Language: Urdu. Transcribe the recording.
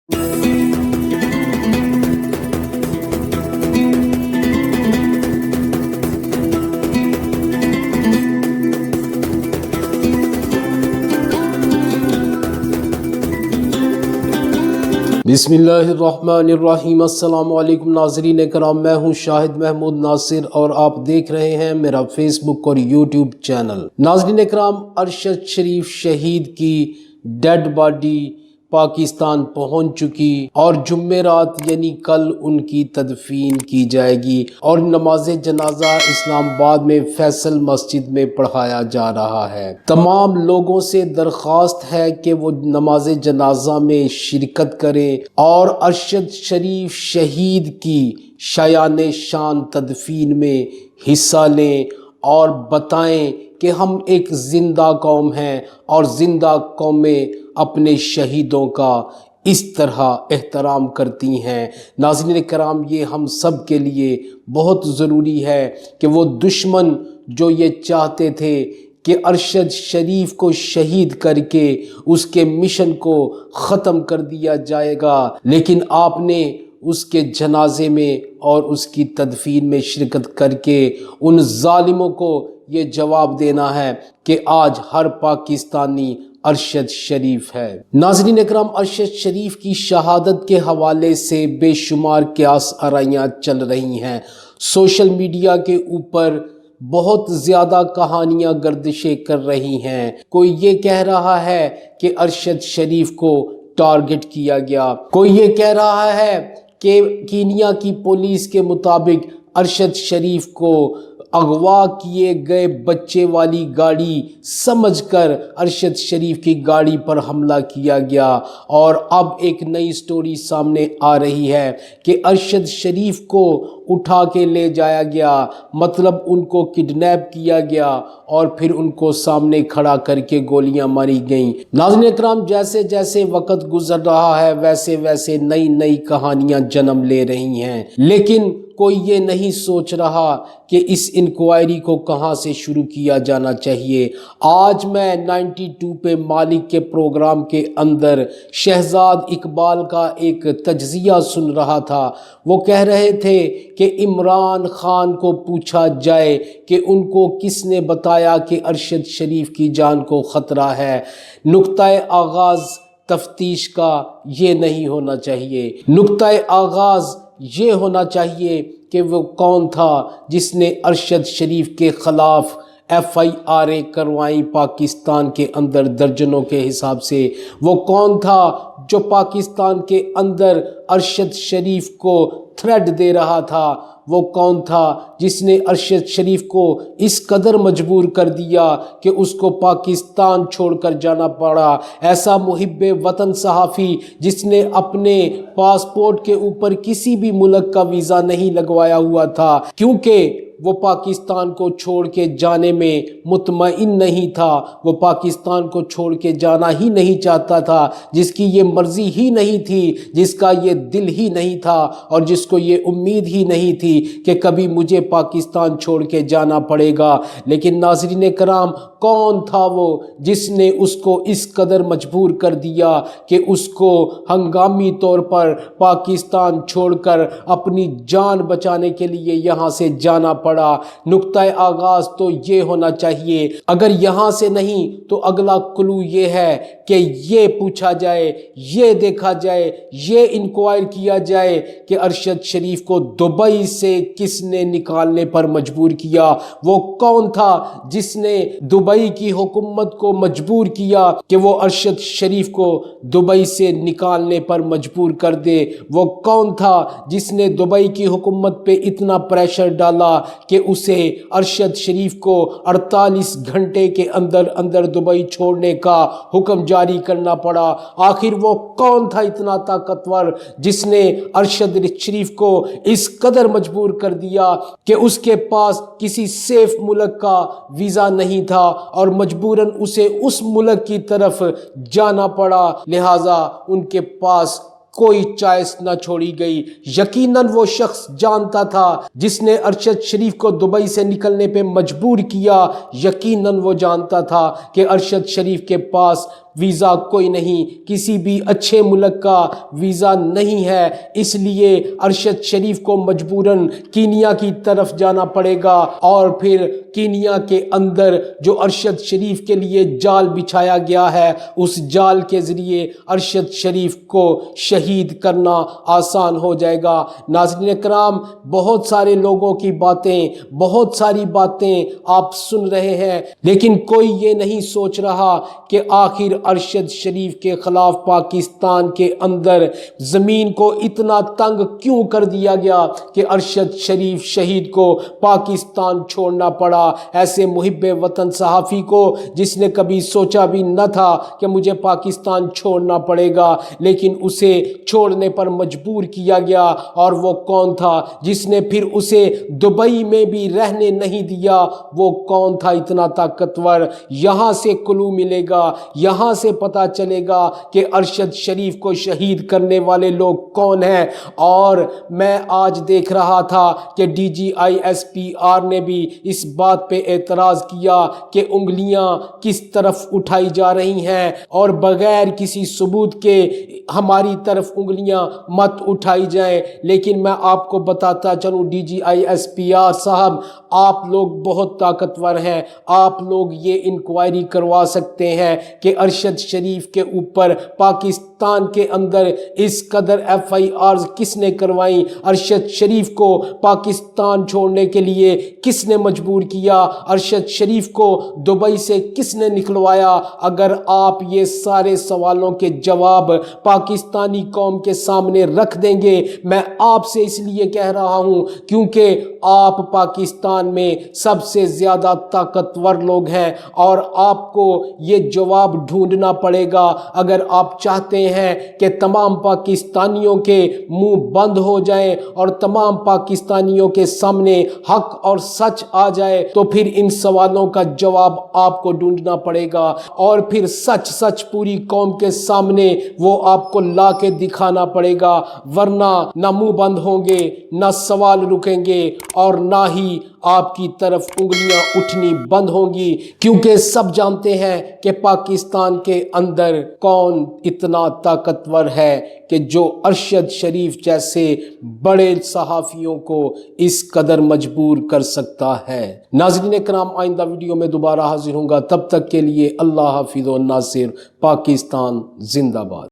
بسم اللہ الرحمن الرحیم۔ السلام علیکم ناظرین کرام، میں ہوں شاہد محمود ناصر اور آپ دیکھ رہے ہیں میرا فیس بک اور یوٹیوب چینل۔ ناظرین کرام، ارشد شریف شہید کی ڈیڈ باڈی پاکستان پہنچ چکی اور جمعرات یعنی کل ان کی تدفین کی جائے گی اور نماز جنازہ اسلام آباد میں فیصل مسجد میں پڑھایا جا رہا ہے۔ تمام لوگوں سے درخواست ہے کہ وہ نماز جنازہ میں شرکت کریں اور ارشد شریف شہید کی شایان شان تدفین میں حصہ لیں اور بتائیں کہ ہم ایک زندہ قوم ہیں اور زندہ قومیں اپنے شہیدوں کا اس طرح احترام کرتی ہیں۔ ناظرین کرام، یہ ہم سب کے لیے بہت ضروری ہے کہ وہ دشمن جو یہ چاہتے تھے کہ ارشد شریف کو شہید کر کے اس کے مشن کو ختم کر دیا جائے گا، لیکن آپ نے اس کے جنازے میں اور اس کی تدفین میں شرکت کر کے ان ظالموں کو یہ جواب دینا ہے کہ آج ہر پاکستانی ارشد شریف ہے۔ ناظرین اکرام، ارشد شریف کی شہادت کے حوالے سے بے شمار قیاس آرائیاں چل رہی ہیں۔ سوشل میڈیا کے اوپر بہت زیادہ کہانیاں گردشیں کر رہی ہیں۔ کوئی یہ کہہ رہا ہے کہ ارشد شریف کو ٹارگٹ کیا گیا، کوئی یہ کہہ رہا ہے کہ کینیا کی پولیس کے مطابق ارشد شریف کو اغوا کیے گئے بچے والی گاڑی سمجھ کر ارشد شریف کی گاڑی پر حملہ کیا گیا، اور اب ایک نئی سٹوری سامنے آ رہی ہے کہ ارشد شریف کو اٹھا کے لے جایا گیا، مطلب ان کو کڈنیپ کیا گیا اور پھر ان کو سامنے کھڑا کر کے گولیاں ماری گئیں۔ ناظرین اکرام، جیسے جیسے وقت گزر رہا ہے ویسے ویسے نئی نئی کہانیاں جنم لے رہی ہیں، لیکن کوئی یہ نہیں سوچ رہا کہ اس انکوائری کو کہاں سے شروع کیا جانا چاہیے۔ آج میں 92 پہ مالک کے پروگرام کے اندر شہزاد اقبال کا ایک تجزیہ سن رہا تھا۔ وہ کہہ رہے تھے کہ عمران خان کو پوچھا جائے کہ ان کو کس نے بتایا کہ ارشد شریف کی جان کو خطرہ ہے۔ نقطہ آغاز تفتیش کا یہ نہیں ہونا چاہیے، نقطہ آغاز یہ ہونا چاہیے کہ وہ کون تھا جس نے ارشد شریف کے خلاف FIR کروائیں پاکستان کے اندر درجنوں کے حساب سے۔ وہ کون تھا جو پاکستان کے اندر ارشد شریف کو تھریٹ دے رہا تھا؟ وہ کون تھا جس نے ارشد شریف کو اس قدر مجبور کر دیا کہ اس کو پاکستان چھوڑ کر جانا پڑا؟ ایسا محب وطن صحافی جس نے اپنے پاسپورٹ کے اوپر کسی بھی ملک کا ویزا نہیں لگوایا ہوا تھا، کیونکہ وہ پاکستان کو چھوڑ کے جانے میں مطمئن نہیں تھا، وہ پاکستان کو چھوڑ کے جانا ہی نہیں چاہتا تھا، جس کی یہ مرضی ہی نہیں تھی، جس کا یہ دل ہی نہیں تھا اور جس کو یہ امید ہی نہیں تھی کہ کبھی مجھے پاکستان چھوڑ کے جانا پڑے گا۔ لیکن ناظرین کرام، کون تھا وہ جس نے اس کو اس قدر مجبور کر دیا کہ اس کو ہنگامی طور پر پاکستان چھوڑ کر اپنی جان بچانے کے لیے یہاں سے جانا پڑا؟ نقطہ آغاز تو یہ ہونا چاہیے، اگر یہاں سے نہیں تو اگلا کلو یہ ہے کہ یہ پوچھا جائے، یہ دیکھا جائے، یہ انکوائر کیا جائے کہ ارشد شریف کو دبئی سے کس نے نکالنے پر مجبور کیا؟ وہ کون تھا جس نے دبئی کی حکومت کو مجبور کیا کہ وہ ارشد شریف کو دبئی سے نکالنے پر مجبور کر دے؟ وہ کون تھا جس نے دبئی کی حکومت پہ اتنا پریشر ڈالا کہ اسے ارشد شریف کو 48 گھنٹے کے اندر اندر دبئی چھوڑنے کا حکم جاری کرنا پڑا؟ آخر وہ کون تھا اتنا طاقتور جس نے ارشد شریف کو اس قدر مجبور کر دیا کہ اس کے پاس کسی سیف ملک کا ویزا نہیں تھا اور مجبوراً اسے اس ملک کی طرف جانا پڑا؟ لہٰذا ان کے پاس کوئی چائس نہ چھوڑی گئی۔ یقیناً وہ شخص جانتا تھا جس نے ارشد شریف کو دبئی سے نکلنے پہ مجبور کیا، یقیناً وہ جانتا تھا کہ ارشد شریف کے پاس ویزا کوئی نہیں، کسی بھی اچھے ملک کا ویزا نہیں ہے، اس لیے ارشد شریف کو مجبوراً کینیا کی طرف جانا پڑے گا، اور پھر کینیا کے اندر جو ارشد شریف کے لیے جال بچھایا گیا ہے اس جال کے ذریعے ارشد شریف کو شہید کرنا آسان ہو جائے گا۔ ناظرین کرام، بہت سارے لوگوں کی باتیں، بہت ساری باتیں آپ سن رہے ہیں، لیکن کوئی یہ نہیں سوچ رہا کہ آخر ارشد شریف کے خلاف پاکستان کے اندر زمین کو اتنا تنگ کیوں کر دیا گیا کہ ارشد شریف شہید کو پاکستان چھوڑنا پڑا، ایسے محب وطن صحافی کو جس نے کبھی سوچا بھی نہ تھا کہ مجھے پاکستان چھوڑنا پڑے گا، لیکن اسے چھوڑنے پر مجبور کیا گیا۔ اور وہ کون تھا جس نے پھر اسے دبئی میں بھی رہنے نہیں دیا؟ وہ کون تھا اتنا طاقتور؟ یہاں سے کلو ملے گا، یہاں سے پتہ چلے گا کہ ارشد شریف کو شہید کرنے والے لوگ کون ہیں۔ اور میں آج دیکھ رہا تھا کہ DGISPR نے بھی اس بات پہ اعتراض کیا کہ انگلیاں کس طرف اٹھائی جا رہی ہیں، اور بغیر کسی ثبوت کے ہماری طرف انگلیاں مت اٹھائی جائیں۔ لیکن میں آپ کو بتاتا چلوں DGISPR صاحب، آپ لوگ بہت طاقتور ہیں، آپ لوگ یہ انکوائری کروا سکتے ہیں کہ ارشد شریف کے اوپر پاکستان کے اندر اس قدر FIRs کس نے کروائیں، ارشد شریف کو پاکستان چھوڑنے کے لیے کس نے مجبور کیا، ارشد شریف کو دبئی سے کس نے نکلوایا؟ اگر آپ یہ سارے سوالوں کے جواب پاکستانی قوم کے سامنے رکھ دیں گے، میں آپ سے اس لیے کہہ رہا ہوں کیونکہ آپ پاکستان میں سب سے زیادہ طاقتور لوگ ہیں، اور آپ کو یہ جواب ڈھونڈنا پڑے گا اگر آپ چاہتے ہیں کہ تمام پاکستانیوں کے منہ بند ہو جائیں اور تمام پاکستانیوں کے سامنے حق اور سچ آ جائے، تو پھر ان سوالوں کا جواب آپ کو ڈھونڈنا پڑے گا، اور پھر سچ پوری قوم کے سامنے وہ آپ کو لا کے دکھانا پڑے گا، ورنہ نہ منہ بند ہوں گے، نہ سوال رکیں گے، اور نہ ہی آپ کی طرف انگلیاں اٹھنی بند ہوں گی، کیونکہ سب جانتے ہیں کہ پاکستان کے اندر کون اتنا طاقتور ہے کہ جو ارشد شریف جیسے بڑے صحافیوں کو اس قدر مجبور کر سکتا ہے۔ ناظرین کرام، آئندہ ویڈیو میں دوبارہ حاضر ہوں گا، تب تک کے لیے اللہ حافظ و ناصر۔ پاکستان زندہ باد۔